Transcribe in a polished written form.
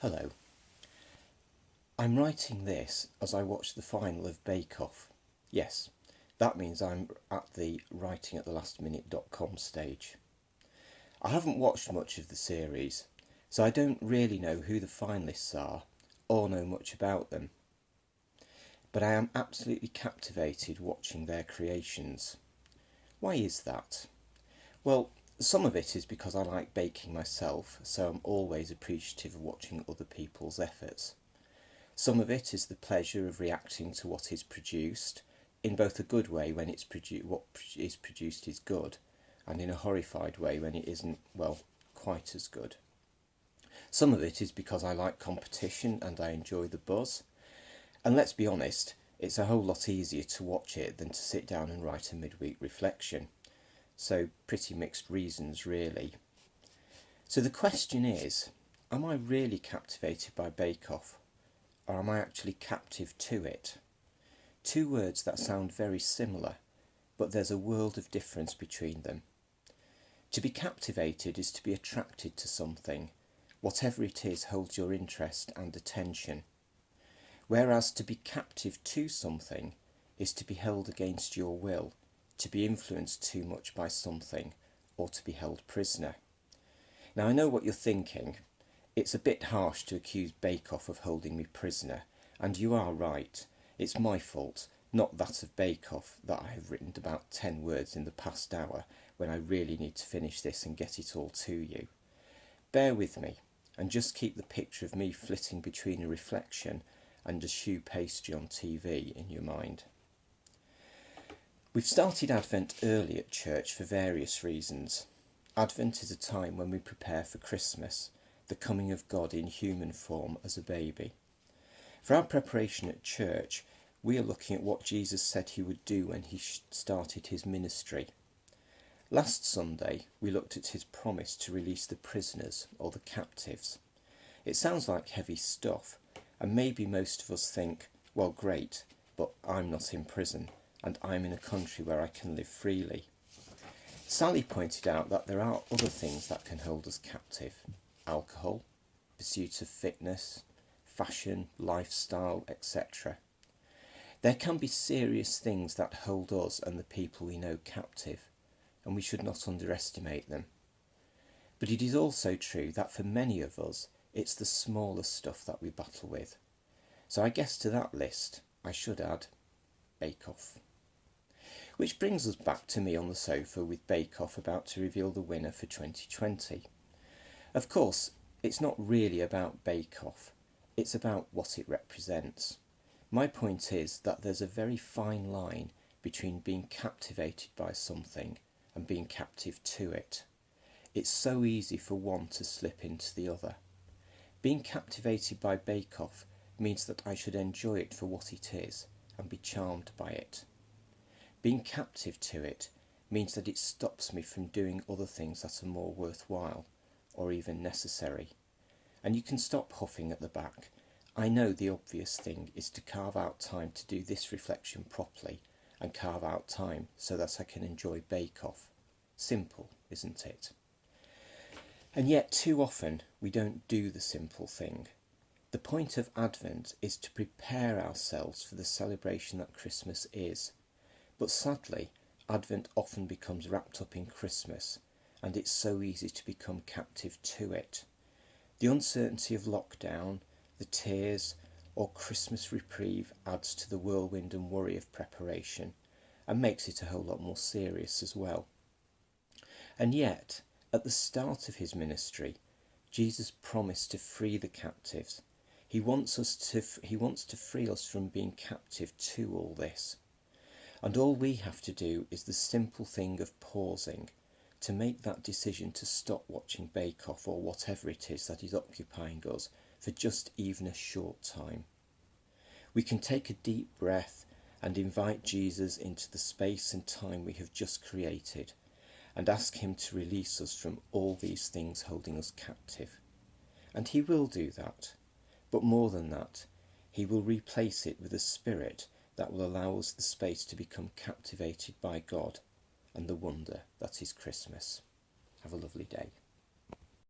Hello. I'm writing this as I watch the final of Bake Off. Yes, that means I'm at the writing@thelastminute.com stage. I haven't watched much of the series, so I don't really know who the finalists are or know much about them. But I am absolutely captivated watching their creations. Why is that? Well, some of it is because I like baking myself, so I'm always appreciative of watching other people's efforts. Some of it is the pleasure of reacting to what is produced, in both a good way when what is produced is good, and in a horrified way when it isn't, well, quite as good. Some of it is because I like competition and I enjoy the buzz. And let's be honest, it's a whole lot easier to watch it than to sit down and write a midweek reflection. So pretty mixed reasons, really. So the question is, am I really captivated by Bake Off? Or am I actually captive to it? Two words that sound very similar, but there's a world of difference between them. To be captivated is to be attracted to something. Whatever it is holds your interest and attention. Whereas to be captive to something is to be held against your will, to be influenced too much by something, or to be held prisoner. Now I know what you're thinking. It's a bit harsh to accuse Bake Off of holding me prisoner, and you are right. It's my fault, not that of Bake Off, that I have written about 10 words in the past hour when I really need to finish this and get it all to you. Bear with me, and just keep the picture of me flitting between a reflection and a shoe pastry on TV in your mind. We've started Advent early at church for various reasons. Advent is a time when we prepare for Christmas, the coming of God in human form as a baby. For our preparation at church, we are looking at what Jesus said he would do when he started his ministry. Last Sunday, we looked at his promise to release the prisoners or the captives. It sounds like heavy stuff, and maybe most of us think, well, great, but I'm not in prison, and I'm in a country where I can live freely. Sally pointed out that there are other things that can hold us captive. Alcohol, pursuit of fitness, fashion, lifestyle, etc. There can be serious things that hold us and the people we know captive, and we should not underestimate them. But it is also true that for many of us, it's the smaller stuff that we battle with. So I guess to that list, I should add Bake Off. Which brings us back to me on the sofa with Bake Off about to reveal the winner for 2020. Of course, it's not really about Bake Off, it's about what it represents. My point is that there's a very fine line between being captivated by something and being captive to it. It's so easy for one to slip into the other. Being captivated by Bake Off means that I should enjoy it for what it is and be charmed by it. Being captive to it means that it stops me from doing other things that are more worthwhile or even necessary. And you can stop huffing at the back. I know the obvious thing is to carve out time to do this reflection properly and carve out time so that I can enjoy Bake Off. Simple, isn't it? And yet too often we don't do the simple thing. The point of Advent is to prepare ourselves for the celebration that Christmas is. But sadly, Advent often becomes wrapped up in Christmas, and it's so easy to become captive to it. The uncertainty of lockdown, the tears, or Christmas reprieve adds to the whirlwind and worry of preparation, and makes it a whole lot more serious as well. And yet, at the start of his ministry, Jesus promised to free the captives. He wants to free us from being captive to all this. And all we have to do is the simple thing of pausing to make that decision to stop watching Bake Off or whatever it is that is occupying us for just even a short time. We can take a deep breath and invite Jesus into the space and time we have just created and ask him to release us from all these things holding us captive. And he will do that. But more than that, he will replace it with a spirit that will allow us the space to become captivated by God and the wonder that is Christmas. Have a lovely day.